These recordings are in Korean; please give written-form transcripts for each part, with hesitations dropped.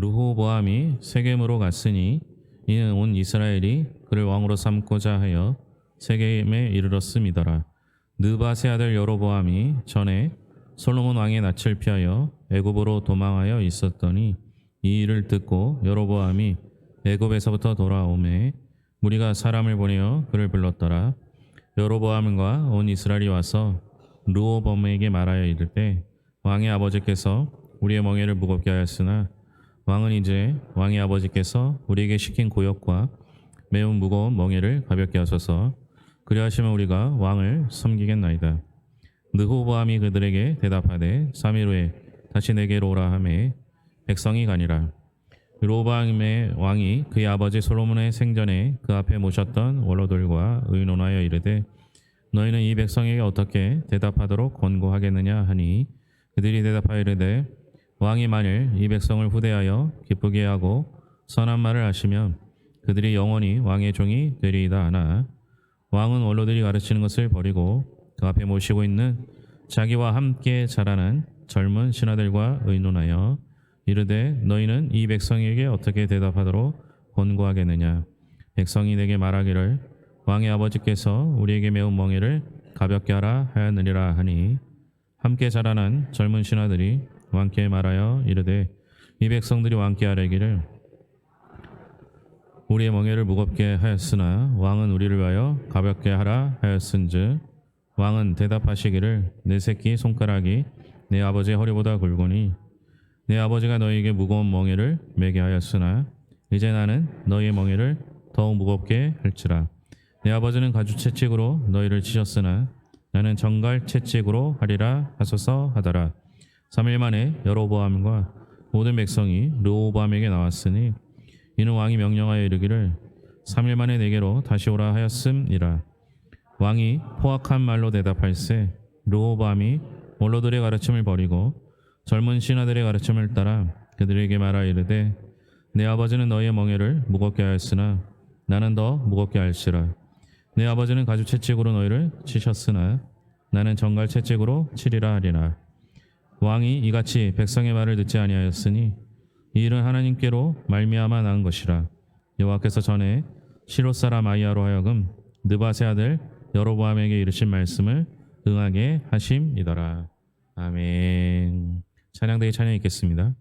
르호보암이 세겜으로 갔으니 이는 온 이스라엘이 그를 왕으로 삼고자 하여 세겜에 이르렀음이더라. 느밧의 아들 여로보암이 전에 솔로몬 왕의 낯을 피하여 애굽으로 도망하여 있었더니 이 일을 듣고 여로보암이 애굽에서부터 돌아오매 무리가 사람을 보내어 그를 불렀더라. 여로보암과 온 이스라엘이 와서 르호보암에게 말하여 이르되 왕의 아버지께서 우리의 멍에를 무겁게 하였으나 왕은 이제 왕의 아버지께서 우리에게 시킨 고역과 매우 무거운 멍에를 가볍게 하소서. 그리하시면 우리가 왕을 섬기겠나이다. 르호보암이 그들에게 대답하되 3일 후에 다시 내게로 오라 하매 백성이 가니라. 르호보암의 왕이 그의 아버지 솔로몬의 생전에 그 앞에 모셨던 원로들과 의논하여 이르되 너희는 이 백성에게 어떻게 대답하도록 권고하겠느냐 하니 그들이 대답하여 이르되 왕이 만일 이 백성을 후대하여 기쁘게 하고 선한 말을 하시면 그들이 영원히 왕의 종이 되리이다 하나 왕은 원로들이 가르치는 것을 버리고 그 앞에 모시고 있는 자기와 함께 자라는 젊은 신하들과 의논하여 이르되 너희는 이 백성에게 어떻게 대답하도록 권고하겠느냐. 백성이 내게 말하기를 왕의 아버지께서 우리에게 매운 멍에를 가볍게 하라 하였느니라 하니 함께 자라난 젊은 신하들이 왕께 말하여 이르되 이 백성들이 왕께 아뢰기를 우리의 멍에를 무겁게 하였으나 왕은 우리를 위하여 가볍게 하라 하였은즉 왕은 대답하시기를 내 새끼 손가락이 내 아버지의 허리보다 굵으니 내 아버지가 너희에게 무거운 멍에를 매게 하였으나 이제 나는 너희의 멍에를 더욱 무겁게 할지라. 내 아버지는 가죽 채찍으로 너희를 치셨으나 나는 정갈 채찍으로 하리라 하소서 하더라. 3일 만에 여로보암과 모든 백성이 르호보암에게 나왔으니 이는 왕이 명령하여 이르기를 3일 만에 내게로 다시 오라 하였음이라. 왕이 포악한 말로 대답할세 르호보암이 원로들의 가르침을 버리고 젊은 신하들의 가르침을 따라 그들에게 말하 이르되 내 아버지는 너희의 멍에를 무겁게 하였으나 나는 더 무겁게 할지라. 내 아버지는 가죽 채찍으로 너희를 치셨으나 나는 정갈 채찍으로 치리라 하리라. 왕이 이같이 백성의 말을 듣지 아니하였으니 이 일은 하나님께로 말미암아 나은 것이라. 여호와께서 전에 시롯 사람 아히야로 하여금 느밧의 아들 여로보암에게 이르신 말씀을 응하게 하심이더라. 아멘. 찬양대에 찬양 있겠습니다.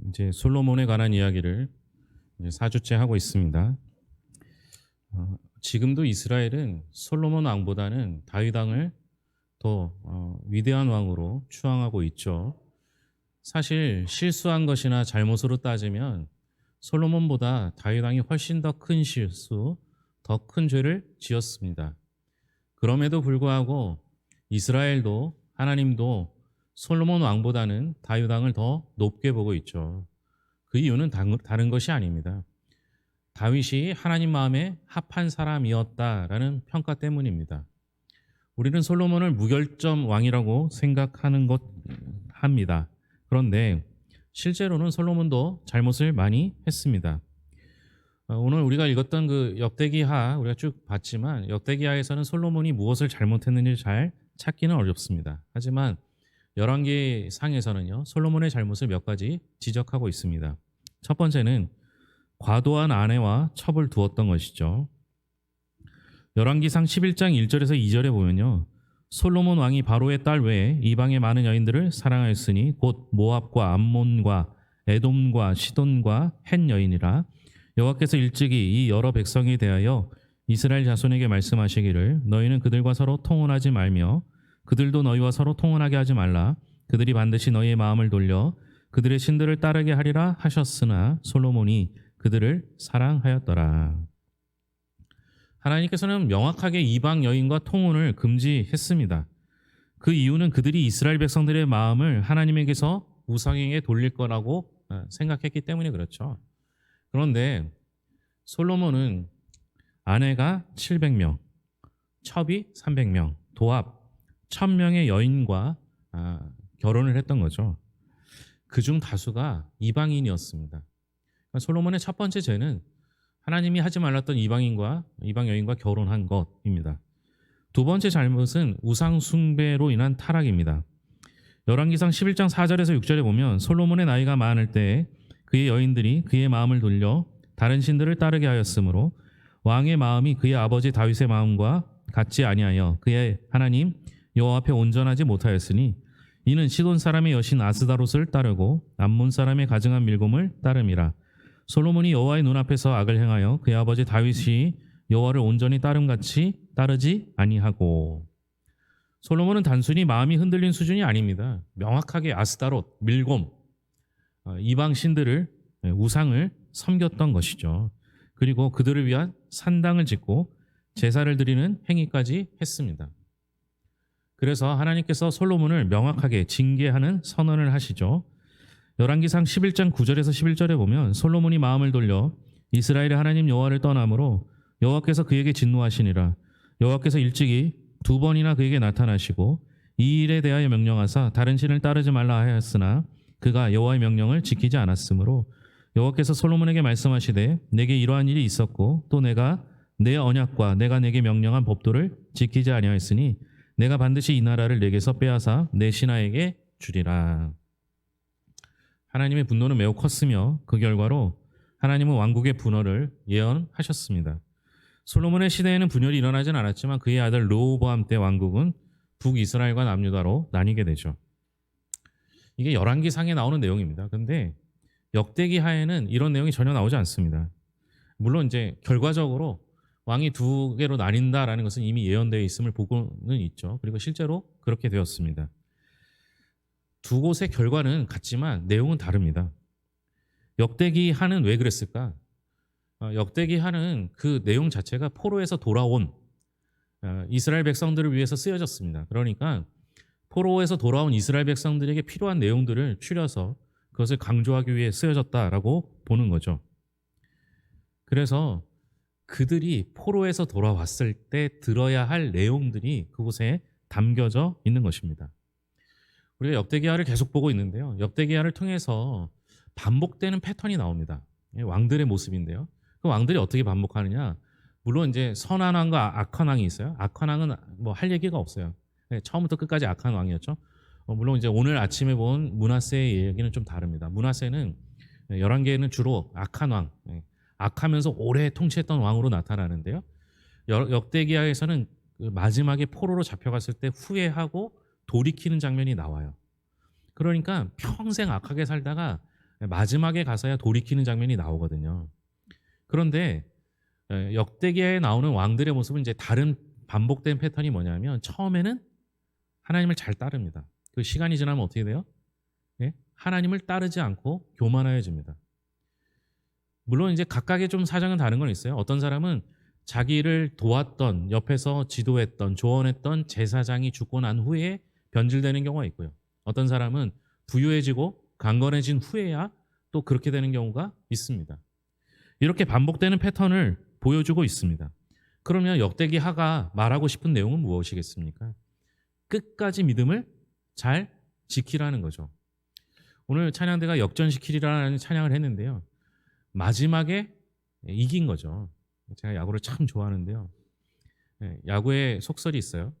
이제 솔로몬에 관한 이야기를 이제 4주째 하고 있습니다. 지금도 이스라엘은 솔로몬 왕보다는 다윗 왕을 더 위대한 왕으로 추앙하고 있죠. 사실 실수한 것이나 잘못으로 따지면 솔로몬보다 다윗 왕이 훨씬 더 큰 실수, 더 큰 죄를 지었습니다. 그럼에도 불구하고 이스라엘도 하나님도 솔로몬 왕보다는 다윗 왕을 더 높게 보고 있죠. 그 이유는 다른 것이 아닙니다. 다윗이 하나님 마음에 합한 사람이었다라는 평가 때문입니다. 우리는 솔로몬을 무결점 왕이라고 생각하는 것 합니다. 그런데 실제로는 솔로몬도 잘못을 많이 했습니다. 오늘 우리가 읽었던 그 역대기하 우리가 쭉 봤지만 역대기하에서는 솔로몬이 무엇을 잘못했는지 잘 찾기는 어렵습니다. 하지만 열왕기 상에서는요 솔로몬의 잘못을 몇 가지 지적하고 있습니다. 첫 번째는 과도한 아내와 첩을 두었던 것이죠. 열왕기상 11장 1절에서 2절에 보면요 솔로몬 왕이 바로의 딸 외에 이방의 많은 여인들을 사랑하였으니 곧 모압과 암몬과 에돔과 시돈과 헷 여인이라. 여호와께서 일찍이 이 여러 백성에 대하여 이스라엘 자손에게 말씀하시기를 너희는 그들과 서로 통혼하지 말며 그들도 너희와 서로 통혼하게 하지 말라. 그들이 반드시 너희의 마음을 돌려 그들의 신들을 따르게 하리라 하셨으나 솔로몬이 그들을 사랑하였더라. 하나님께서는 명확하게 이방 여인과 통혼을 금지했습니다. 그 이유는 그들이 이스라엘 백성들의 마음을 하나님에게서 우상에게 돌릴 거라고 생각했기 때문에 그렇죠. 그런데 솔로몬은 아내가 700명, 첩이 300명, 도합 1000명의 여인과 결혼을 했던 거죠. 그중 다수가 이방인이었습니다. 그러니까 솔로몬의 첫 번째 죄는 하나님이 하지 말랐던 이방 여인과 결혼한 것입니다. 두 번째 잘못은 우상 숭배로 인한 타락입니다. 열왕기상 11장 4절에서 6절에 보면 솔로몬의 나이가 많을 때에 그의 여인들이 그의 마음을 돌려 다른 신들을 따르게 하였으므로 왕의 마음이 그의 아버지 다윗의 마음과 같지 아니하여 그의 하나님 여호와 앞에 온전하지 못하였으니 이는 시돈 사람의 여신 아스다롯을 따르고 암몬 사람의 가증한 밀곰을 따름이라. 솔로몬이 여호와의 눈앞에서 악을 행하여 그의 아버지 다윗이 여호와를 온전히 따름같이 따르지 아니하고. 솔로몬은 단순히 마음이 흔들린 수준이 아닙니다. 명확하게 아스다롯, 밀곰, 이방 신들을 우상을 섬겼던 것이죠. 그리고 그들을 위한 산당을 짓고 제사를 드리는 행위까지 했습니다. 그래서 하나님께서 솔로몬을 명확하게 징계하는 선언을 하시죠. 열왕기상 11장 9절에서 11절에 보면 솔로몬이 마음을 돌려 이스라엘의 하나님 여호와를 떠남으로 여호와께서 그에게 진노하시니라. 여호와께서 일찍이 2번이나 그에게 나타나시고 이 일에 대하여 명령하사 다른 신을 따르지 말라 하였으나 그가 여호와의 명령을 지키지 않았으므로 여호와께서 솔로몬에게 말씀하시되 내게 이러한 일이 있었고 또 내가 내 언약과 내가 내게 명령한 법도를 지키지 아니하였으니 내가 반드시 이 나라를 내게서 빼앗아 내 신하에게 주리라. 하나님의 분노는 매우 컸으며 그 결과로 하나님은 왕국의 분열을 예언하셨습니다. 솔로몬의 시대에는 분열이 일어나진 않았지만 그의 아들 르호보암 때 왕국은 북이스라엘과 남유다로 나뉘게 되죠. 이게 열왕기상에 나오는 내용입니다. 근데 역대기 하에는 이런 내용이 전혀 나오지 않습니다. 물론 이제 결과적으로 왕이 두 개로 나뉜다라는 것은 이미 예언되어 있음을 보고는 있죠. 그리고 실제로 그렇게 되었습니다. 두 곳의 결과는 같지만 내용은 다릅니다. 역대기 하는 왜 그랬을까? 역대기 하는 그 내용 자체가 포로에서 돌아온 이스라엘 백성들을 위해서 쓰여졌습니다. 그러니까 포로에서 돌아온 이스라엘 백성들에게 필요한 내용들을 추려서 그것을 강조하기 위해 쓰여졌다라고 보는 거죠. 그래서 그들이 포로에서 돌아왔을 때 들어야 할 내용들이 그곳에 담겨져 있는 것입니다. 우리가 역대기하를 계속 보고 있는데요. 역대기하를 통해서 반복되는 패턴이 나옵니다. 왕들의 모습인데요. 그 왕들이 어떻게 반복하느냐? 물론 이제 선한 왕과 악한 왕이 있어요. 악한 왕은 뭐 할 얘기가 없어요. 처음부터 끝까지 악한 왕이었죠. 물론 이제 오늘 아침에 본 므낫세의 얘기는 좀 다릅니다. 므낫세는 열왕기에는 주로 악한 왕, 악하면서 오래 통치했던 왕으로 나타나는데요. 역대기하에서는 마지막에 포로로 잡혀갔을 때 후회하고 돌이키는 장면이 나와요. 그러니까 평생 악하게 살다가 마지막에 가서야 돌이키는 장면이 나오거든요. 그런데 역대기에 나오는 왕들의 모습은 이제 다른 반복된 패턴이 뭐냐면 처음에는 하나님을 잘 따릅니다. 그 시간이 지나면 어떻게 돼요? 하나님을 따르지 않고 교만해집니다. 물론 이제 각각의 좀 사정은 다른 건 있어요. 어떤 사람은 자기를 도왔던 옆에서 지도했던 조언했던 제사장이 죽고 난 후에 변질되는 경우가 있고요. 어떤 사람은 부유해지고 강건해진 후에야 또 그렇게 되는 경우가 있습니다. 이렇게 반복되는 패턴을 보여주고 있습니다. 그러면 역대기 하가 말하고 싶은 내용은 무엇이겠습니까? 끝까지 믿음을 잘 지키라는 거죠. 오늘 찬양대가 역전시키리라는 찬양을 했는데요. 마지막에 이긴 거죠. 제가 야구를 참 좋아하는데요. 야구에 속설이 있어요.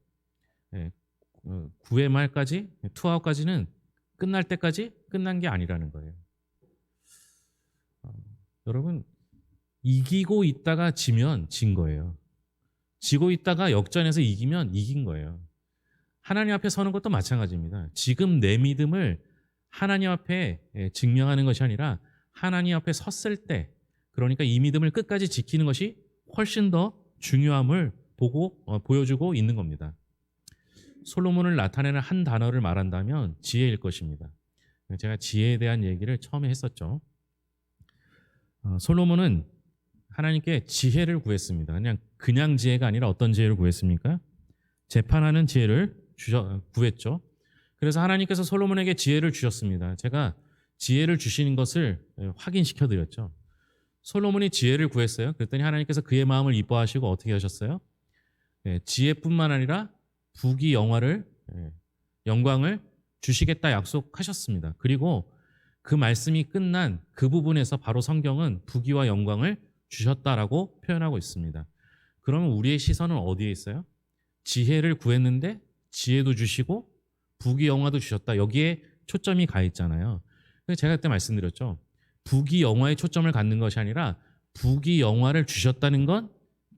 9회 말까지, 투아웃까지는 끝날 때까지 끝난 게 아니라는 거예요. 여러분, 이기고 있다가 지면 진 거예요. 지고 있다가 역전해서 이기면 이긴 거예요. 하나님 앞에 서는 것도 마찬가지입니다. 지금 내 믿음을 하나님 앞에 증명하는 것이 아니라 하나님 앞에 섰을 때, 그러니까 이 믿음을 끝까지 지키는 것이 훨씬 더 중요함을 보여주고 있는 겁니다. 솔로몬을 나타내는 한 단어를 말한다면 지혜일 것입니다. 제가 지혜에 대한 얘기를 처음에 했었죠. 솔로몬은 하나님께 지혜를 구했습니다. 그냥 지혜가 아니라 어떤 지혜를 구했습니까? 재판하는 지혜를 구했죠. 그래서 하나님께서 솔로몬에게 지혜를 주셨습니다. 제가 지혜를 주시는 것을 확인시켜 드렸죠. 솔로몬이 지혜를 구했어요. 그랬더니 하나님께서 그의 마음을 이뻐하시고 어떻게 하셨어요? 지혜뿐만 아니라 부귀 영광을 주시겠다 약속하셨습니다. 그리고 그 말씀이 끝난 그 부분에서 바로 성경은 부귀와 영광을 주셨다라고 표현하고 있습니다. 그러면 우리의 시선은 어디에 있어요? 지혜를 구했는데 지혜도 주시고 부귀 영화도 주셨다. 여기에 초점이 가 있잖아요. 그래서 제가 그때 말씀드렸죠. 부귀 영화에 초점을 갖는 것이 아니라 부귀 영화를 주셨다는 건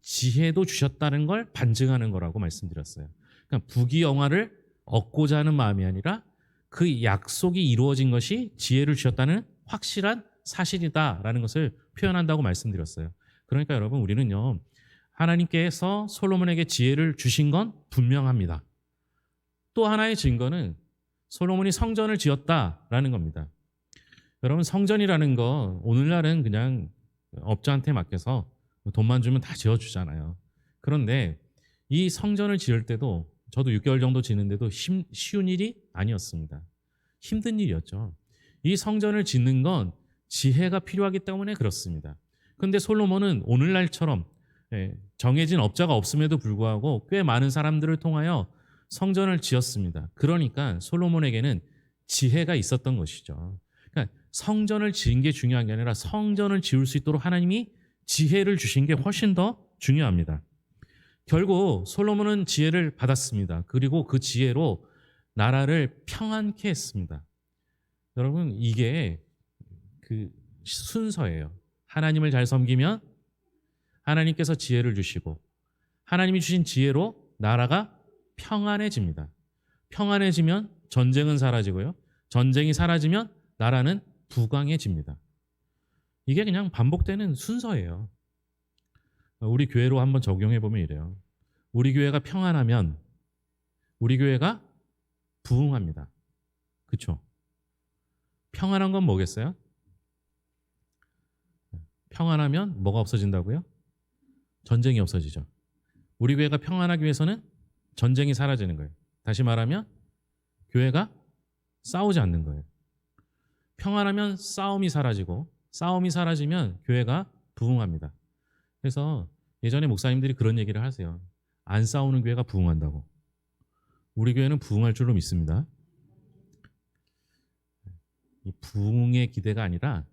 지혜도 주셨다는 걸 반증하는 거라고 말씀드렸어요. 그러니까 부귀 영화를 얻고자 하는 마음이 아니라 그 약속이 이루어진 것이 지혜를 주셨다는 확실한 사실이다라는 것을 표현한다고 말씀드렸어요. 그러니까 여러분, 우리는요, 하나님께서 솔로몬에게 지혜를 주신 건 분명합니다. 또 하나의 증거는 솔로몬이 성전을 지었다라는 겁니다. 여러분, 성전이라는 거 오늘날은 그냥 업자한테 맡겨서 돈만 주면 다 지어주잖아요. 그런데 이 성전을 지을 때도 저도 6개월 정도 지는데도 쉬운 일이 아니었습니다. 힘든 일이었죠. 이 성전을 짓는 건 지혜가 필요하기 때문에 그렇습니다. 그런데 솔로몬은 오늘날처럼 정해진 업자가 없음에도 불구하고 꽤 많은 사람들을 통하여 성전을 지었습니다. 그러니까 솔로몬에게는 지혜가 있었던 것이죠. 그러니까 성전을 지은 게 중요한 게 아니라 성전을 지을 수 있도록 하나님이 지혜를 주신 게 훨씬 더 중요합니다. 결국 솔로몬은 지혜를 받았습니다. 그리고 그 지혜로 나라를 평안케 했습니다. 여러분, 이게 그 순서예요. 하나님을 잘 섬기면 하나님께서 지혜를 주시고 하나님이 주신 지혜로 나라가 평안해집니다. 평안해지면 전쟁은 사라지고요. 전쟁이 사라지면 나라는 부강해집니다. 이게 그냥 반복되는 순서예요. 우리 교회로 한번 적용해 보면 이래요. 우리 교회가 평안하면 우리 교회가 부흥합니다. 그렇죠? 평안한 건 뭐겠어요? 평안하면 뭐가 없어진다고요? 전쟁이 없어지죠. 우리 교회가 평안하기 위해서는 전쟁이 사라지는 거예요. 다시 말하면 교회가 싸우지 않는 거예요. 평안하면 싸움이 사라지고 싸움이 사라지면 교회가 부흥합니다. 그래서 예전에 목사님들이 그런 얘기를 하세요. 안 싸우는 교회가 부흥한다고. 우리 교회는 부흥할 줄로 믿습니다. 이 부흥의 기대가 아니라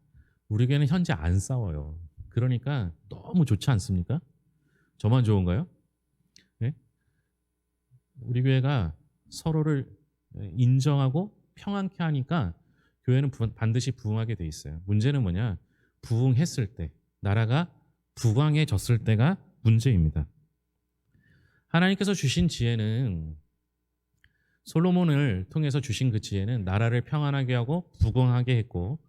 우리 교회는 현재 안 싸워요. 그러니까 너무 좋지 않습니까? 저만 좋은가요? 네? 우리 교회가 서로를 인정하고 평안케 하니까 교회는 반드시 부흥하게 돼 있어요. 문제는 뭐냐? 부흥했을 때, 나라가 부강해졌을 때가 문제입니다. 하나님께서 주신 지혜는, 솔로몬을 통해서 주신 그 지혜는 나라를 평안하게 하고 부강하게 했고,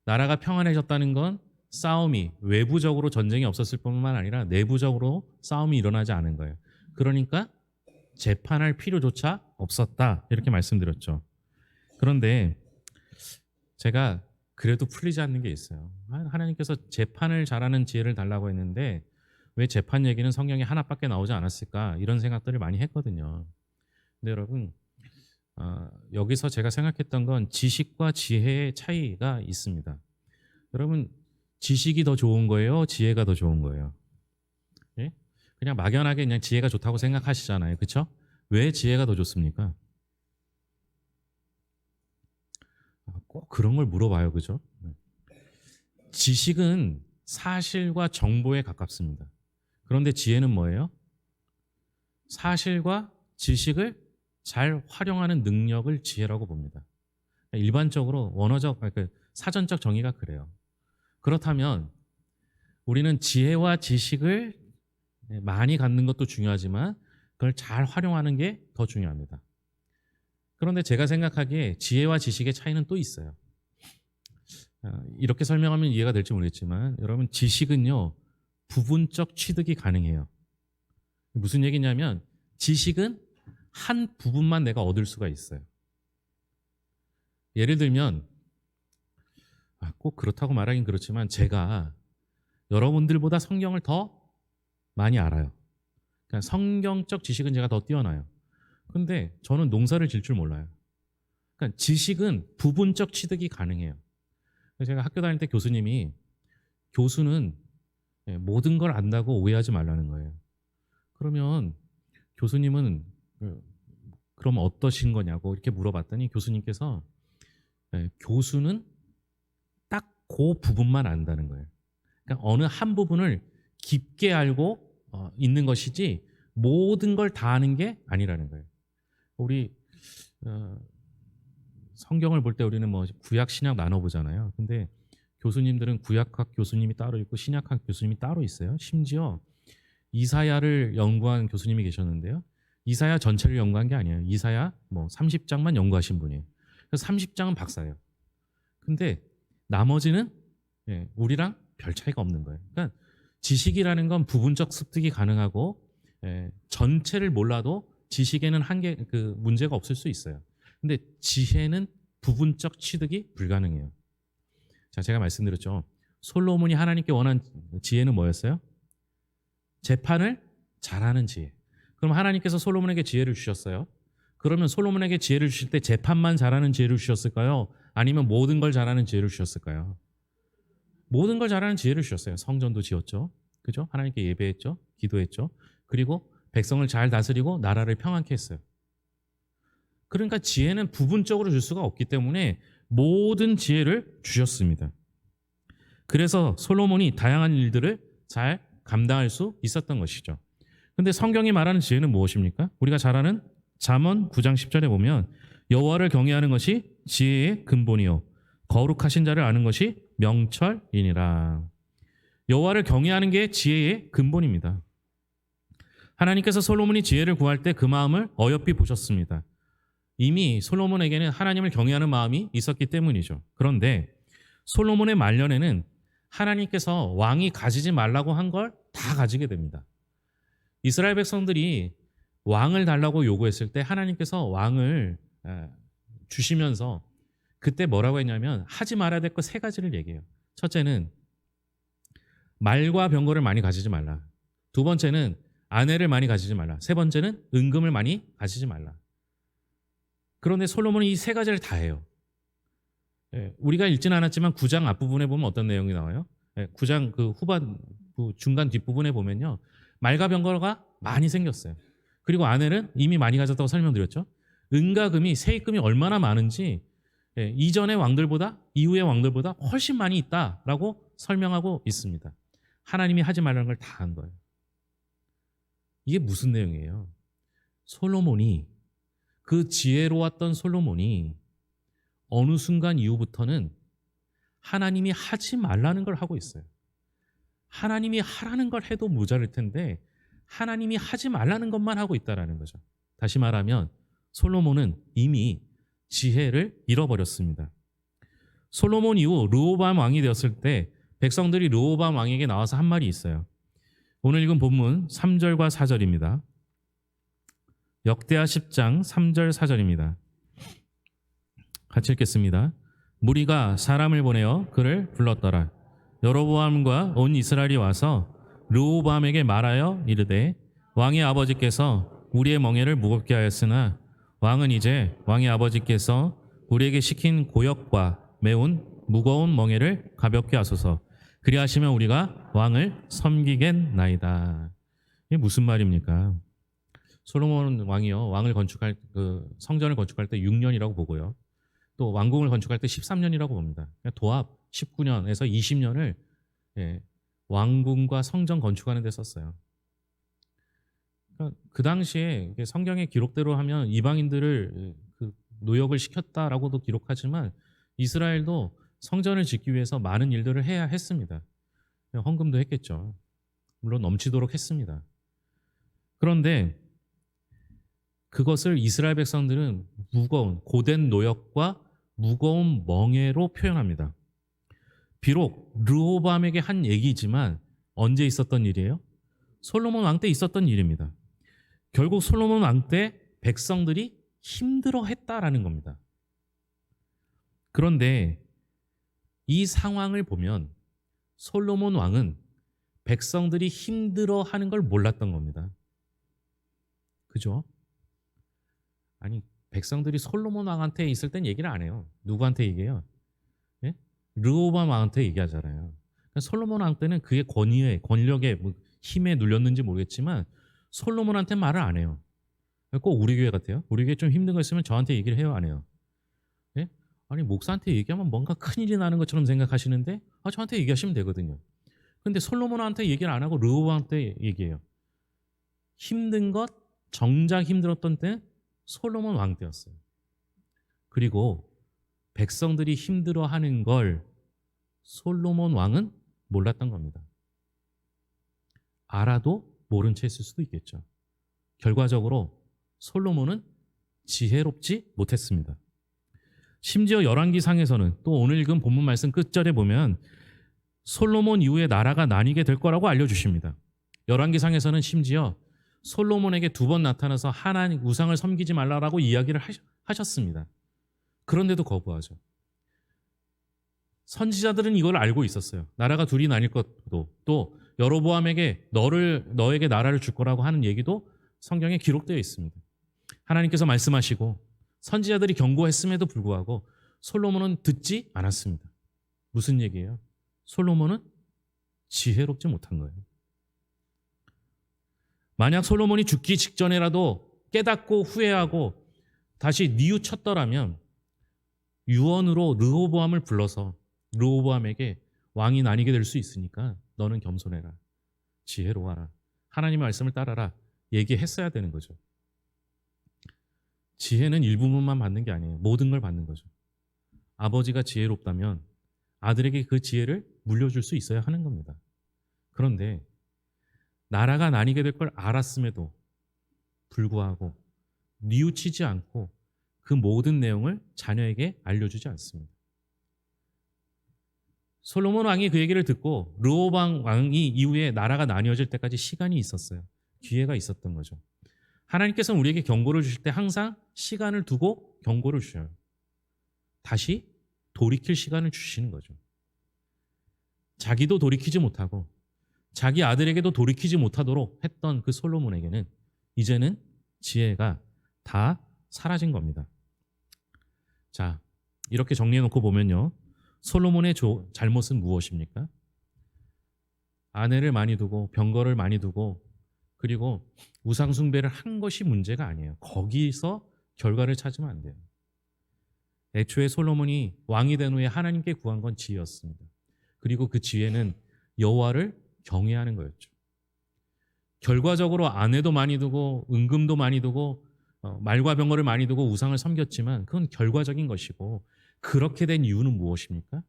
나라가 평안해졌다는 건 싸움이, 외부적으로 전쟁이 없었을 뿐만 아니라 내부적으로 싸움이 일어나지 않은 거예요. 그러니까 재판할 필요조차 없었다, 이렇게 말씀드렸죠. 그런데 제가 그래도 풀리지 않는 게 있어요. 하나님께서 재판을 잘하는 지혜를 달라고 했는데 왜 재판 얘기는 성경에 하나밖에 나오지 않았을까, 이런 생각들을 많이 했거든요. 근데 여러분, 여기서 제가 생각했던 건 지식과 지혜의 차이가 있습니다. 여러분, 지식이 더 좋은 거예요? 지혜가 더 좋은 거예요? 예? 그냥 막연하게 그냥 지혜가 좋다고 생각하시잖아요. 그렇죠? 왜 지혜가 더 좋습니까? 꼭 그런 걸 물어봐요. 그죠? 지식은 사실과 정보에 가깝습니다. 그런데 지혜는 뭐예요? 사실과 지식을 잘 활용하는 능력을 지혜라고 봅니다. 일반적으로 원어적, 사전적 정의가 그래요. 그렇다면 우리는 지혜와 지식을 많이 갖는 것도 중요하지만 그걸 잘 활용하는 게 더 중요합니다. 그런데 제가 생각하기에 지혜와 지식의 차이는 또 있어요. 이렇게 설명하면 이해가 될지 모르겠지만, 여러분, 지식은요, 부분적 취득이 가능해요. 무슨 얘기냐면 지식은 한 부분만 내가 얻을 수가 있어요. 예를 들면, 꼭 그렇다고 말하긴 그렇지만 제가 여러분들보다 성경을 더 많이 알아요. 그러니까 성경적 지식은 제가 더 뛰어나요. 근데 저는 농사를 질 줄 몰라요. 그러니까 지식은 부분적 취득이 가능해요. 제가 학교 다닐 때 교수님이, 교수는 모든 걸 안다고 오해하지 말라는 거예요. 그러면 교수님은 그럼 어떠신 거냐고 이렇게 물어봤더니 교수님께서 교수는 딱 그 부분만 안다는 거예요. 그러니까 어느 한 부분을 깊게 알고 있는 것이지 모든 걸 다 아는 게 아니라는 거예요. 우리 성경을 볼 때 우리는 뭐 구약 신약 나눠 보잖아요. 근데 교수님들은 구약학 교수님이 따로 있고 신약학 교수님이 따로 있어요. 심지어 이사야를 연구한 교수님이 계셨는데요. 이사야 전체를 연구한 게 아니에요. 이사야 뭐 30장만 연구하신 분이에요. 그래서 30장은 박사예요. 근데 나머지는 우리랑 별 차이가 없는 거예요. 그러니까 지식이라는 건 부분적 습득이 가능하고 전체를 몰라도 지식에는 문제가 없을 수 있어요. 근데 지혜는 부분적 취득이 불가능해요. 자, 제가 말씀드렸죠. 솔로몬이 하나님께 원한 지혜는 뭐였어요? 재판을 잘하는 지혜. 그럼 하나님께서 솔로몬에게 지혜를 주셨어요. 그러면 솔로몬에게 지혜를 주실 때 재판만 잘하는 지혜를 주셨을까요? 아니면 모든 걸 잘하는 지혜를 주셨을까요? 모든 걸 잘하는 지혜를 주셨어요. 성전도 지었죠. 그죠? 하나님께 예배했죠. 기도했죠. 그리고 백성을 잘 다스리고 나라를 평안케 했어요. 그러니까 지혜는 부분적으로 줄 수가 없기 때문에 모든 지혜를 주셨습니다. 그래서 솔로몬이 다양한 일들을 잘 감당할 수 있었던 것이죠. 근데 성경이 말하는 지혜는 무엇입니까? 우리가 잘 아는 잠언 9장 10절에 보면 여호와를 경외하는 것이 지혜의 근본이요 거룩하신 자를 아는 것이 명철이니라. 여호와를 경외하는 게 지혜의 근본입니다. 하나님께서 솔로몬이 지혜를 구할 때 그 마음을 어여삐 보셨습니다. 이미 솔로몬에게는 하나님을 경외하는 마음이 있었기 때문이죠. 그런데 솔로몬의 말년에는 하나님께서 왕이 가지지 말라고 한 걸 다 가지게 됩니다. 이스라엘 백성들이 왕을 달라고 요구했을 때 하나님께서 왕을 주시면서 그때 뭐라고 했냐면 하지 말아야 될 것 세 가지를 얘기해요. 첫째는 말과 병거를 많이 가지지 말라. 두 번째는 아내를 많이 가지지 말라. 세 번째는 은금을 많이 가지지 말라. 그런데 솔로몬은 이 세 가지를 다 해요. 우리가 읽지는 않았지만 9장 앞부분에 보면 어떤 내용이 나와요? 9장 그 후반 중간 뒷부분에 보면요. 말과 병거가 많이 생겼어요. 그리고 아내는 이미 많이 가졌다고 설명드렸죠. 은과 금이 세입금이 얼마나 많은지 이전의 왕들보다 이후의 왕들보다 훨씬 많이 있다라고 설명하고 있습니다. 하나님이 하지 말라는 걸 다 한 거예요. 이게 무슨 내용이에요? 솔로몬이 그 지혜로웠던 솔로몬이 어느 순간 이후부터는 하나님이 하지 말라는 걸 하고 있어요. 하나님이 하라는 걸 해도 모자랄 텐데 하나님이 하지 말라는 것만 하고 있다는 거죠. 다시 말하면 솔로몬은 이미 지혜를 잃어버렸습니다. 솔로몬 이후 르호보암 왕이 되었을 때 백성들이 르호보암 왕에게 나와서 한 말이 있어요. 오늘 읽은 본문 3절과 4절입니다. 역대하 10장 3절 4절입니다. 같이 읽겠습니다. 무리가 사람을 보내어 그를 불렀더라. 여로보암과 온 이스라엘이 와서 르호보암에게 말하여 이르되 왕의 아버지께서 우리의 멍에를 무겁게 하였으나 왕은 이제 왕의 아버지께서 우리에게 시킨 고역과 매운 무거운 멍에를 가볍게 하소서. 그리하시면 우리가 왕을 섬기겠나이다. 이게 무슨 말입니까? 솔로몬 왕이요 왕을 건축할 성전을 건축할 때 6년이라고 보고요. 또 왕궁을 건축할 때 13년이라고 봅니다. 도합 19년에서 20년을 왕궁과 성전 건축하는 데 썼어요. 그러니까 그 당시에 성경의 기록대로 하면 이방인들을 노역을 시켰다라고도 기록하지만 이스라엘도 성전을 짓기 위해서 많은 일들을 해야 했습니다. 헌금도 했겠죠. 물론 넘치도록 했습니다. 그런데 그것을 이스라엘 백성들은 무거운 고된 노역과 무거운 멍에로 표현합니다. 비록 르호보암에게 한 얘기지만 언제 있었던 일이에요? 솔로몬 왕 때 있었던 일입니다. 결국 솔로몬 왕 때 백성들이 힘들어했다라는 겁니다. 그런데 이 상황을 보면 솔로몬 왕은 백성들이 힘들어하는 걸 몰랐던 겁니다. 그죠? 아니 백성들이 솔로몬 왕한테 있을 땐 얘기를 안 해요. 누구한테 얘기해요? 예? 르호보암 왕한테 얘기하잖아요. 그러니까 솔로몬 왕 때는 그의 권위에 권력에 힘에 눌렸는지 모르겠지만 솔로몬한테 말을 안 해요. 꼭 우리 교회 같아요. 우리 교회 좀 힘든 거 있으면 저한테 얘기를 해요, 안 해요? 예? 아니 목사한테 얘기하면 뭔가 큰일이 나는 것처럼 생각하시는데 저한테 얘기하시면 되거든요. 근데 솔로몬한테 얘기를 안 하고 르호보암한테 얘기해요. 힘든 것, 정작 힘들었던 때 솔로몬 왕 때였어요. 그리고 백성들이 힘들어하는 걸 솔로몬 왕은 몰랐던 겁니다. 알아도 모른 채 했을 수도 있겠죠. 결과적으로 솔로몬은 지혜롭지 못했습니다. 심지어 열왕기상에서는 또 오늘 읽은 본문 말씀 끝절에 보면 솔로몬 이후에 나라가 나뉘게 될 거라고 알려주십니다. 열왕기상에서는 심지어 솔로몬에게 2번 나타나서 하나님 우상을 섬기지 말라라고 이야기를 하셨습니다. 그런데도 거부하죠. 선지자들은 이걸 알고 있었어요. 나라가 둘이 나뉠 것도 또 여로보암에게 너에게 나라를 줄 거라고 하는 얘기도 성경에 기록되어 있습니다. 하나님께서 말씀하시고 선지자들이 경고했음에도 불구하고 솔로몬은 듣지 않았습니다. 무슨 얘기예요? 솔로몬은 지혜롭지 못한 거예요. 만약 솔로몬이 죽기 직전에라도 깨닫고 후회하고 다시 뉘우쳤더라면 유언으로 르호보암을 불러서 르호보암에게 왕이 나뉘게 될 수 있으니까 너는 겸손해라. 지혜로워라. 하나님의 말씀을 따라라. 얘기했어야 되는 거죠. 지혜는 일부분만 받는 게 아니에요. 모든 걸 받는 거죠. 아버지가 지혜롭다면 아들에게 그 지혜를 물려줄 수 있어야 하는 겁니다. 그런데 나라가 나뉘게 될 걸 알았음에도 불구하고 뉘우치지 않고 그 모든 내용을 자녀에게 알려주지 않습니다. 솔로몬 왕이 그 얘기를 듣고 르호보암 왕이 이후에 나라가 나뉘어질 때까지 시간이 있었어요. 기회가 있었던 거죠. 하나님께서는 우리에게 경고를 주실 때 항상 시간을 두고 경고를 주셔요. 다시 돌이킬 시간을 주시는 거죠. 자기도 돌이키지 못하고 자기 아들에게도 돌이키지 못하도록 했던 그 솔로몬에게는 이제는 지혜가 다 사라진 겁니다. 자, 이렇게 정리해놓고 보면요. 솔로몬의 잘못은 무엇입니까? 아내를 많이 두고 병거를 많이 두고 그리고 우상숭배를 한 것이 문제가 아니에요. 거기서 결과를 찾으면 안 돼요. 애초에 솔로몬이 왕이 된 후에 하나님께 구한 건 지혜였습니다. 그리고 그 지혜는 여호와를 경외하는 거였죠. 결과적으로 아내도 많이 두고 은금도 많이 두고 말과 병거를 많이 두고 우상을 섬겼지만 그건 결과적인 것이고 그렇게 된 이유는 무엇입니까?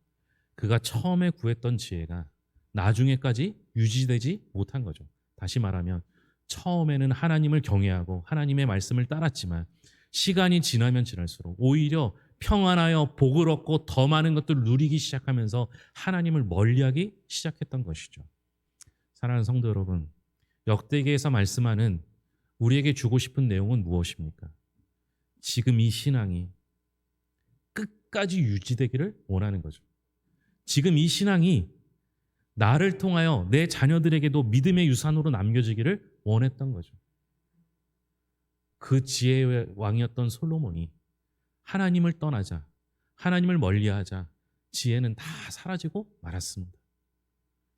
그가 처음에 구했던 지혜가 나중에까지 유지되지 못한 거죠. 다시 말하면 처음에는 하나님을 경외하고 하나님의 말씀을 따랐지만 시간이 지나면 지날수록 오히려 평안하여 복을 얻고 더 많은 것들을 누리기 시작하면서 하나님을 멀리하기 시작했던 것이죠. 사랑하는 성도 여러분, 역대기에서 말씀하는 우리에게 주고 싶은 내용은 무엇입니까? 지금 이 신앙이 끝까지 유지되기를 원하는 거죠. 지금 이 신앙이 나를 통하여 내 자녀들에게도 믿음의 유산으로 남겨지기를 원했던 거죠. 그 지혜의 왕이었던 솔로몬이 하나님을 떠나자, 하나님을 멀리하자 지혜는 다 사라지고 말았습니다.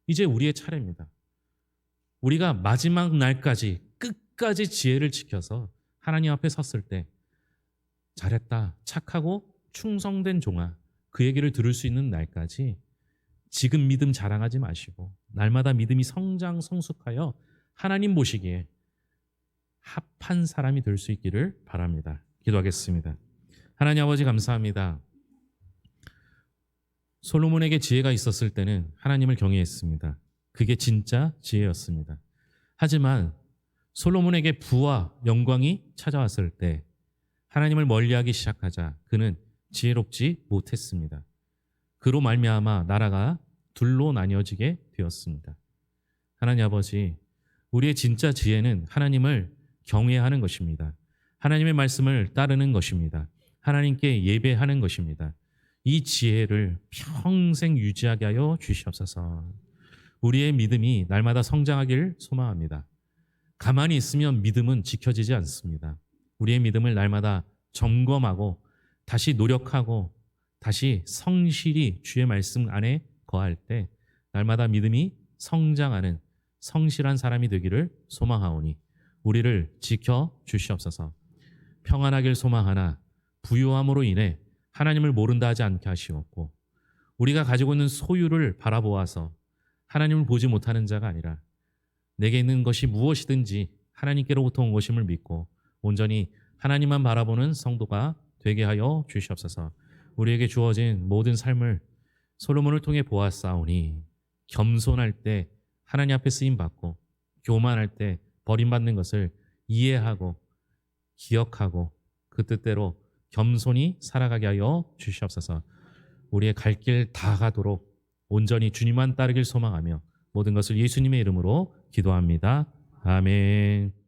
이제 우리의 차례입니다. 우리가 마지막 날까지 끝까지 지혜를 지켜서 하나님 앞에 섰을 때 잘했다, 착하고 충성된 종아, 그 얘기를 들을 수 있는 날까지 지금 믿음 자랑하지 마시고 날마다 믿음이 성장 성숙하여 하나님 보시기에 합한 사람이 될 수 있기를 바랍니다. 기도하겠습니다. 하나님 아버지 감사합니다. 솔로몬에게 지혜가 있었을 때는 하나님을 경외했습니다. 그게 진짜 지혜였습니다. 하지만 솔로몬에게 부와 영광이 찾아왔을 때 하나님을 멀리하기 시작하자 그는 지혜롭지 못했습니다. 그로 말미암아 나라가 둘로 나뉘어지게 되었습니다. 하나님 아버지, 우리의 진짜 지혜는 하나님을 경외하는 것입니다. 하나님의 말씀을 따르는 것입니다. 하나님께 예배하는 것입니다. 이 지혜를 평생 유지하게 하여 주시옵소서. 우리의 믿음이 날마다 성장하길 소망합니다. 가만히 있으면 믿음은 지켜지지 않습니다. 우리의 믿음을 날마다 점검하고 다시 노력하고 다시 성실히 주의 말씀 안에 거할 때 날마다 믿음이 성장하는 성실한 사람이 되기를 소망하오니 우리를 지켜 주시옵소서. 평안하길 소망하나 부유함으로 인해 하나님을 모른다 하지 않게 하시옵고 우리가 가지고 있는 소유를 바라보아서 하나님을 보지 못하는 자가 아니라 내게 있는 것이 무엇이든지 하나님께로부터 온 것임을 믿고 온전히 하나님만 바라보는 성도가 되게 하여 주시옵소서. 우리에게 주어진 모든 삶을 솔로몬을 통해 보았사오니 겸손할 때 하나님 앞에 쓰임받고 교만할 때 버림받는 것을 이해하고 기억하고 그 뜻대로 겸손히 살아가게 하여 주시옵소서. 우리의 갈 길 다 가도록 온전히 주님만 따르길 소망하며 모든 것을 예수님의 이름으로 기도합니다. 아멘.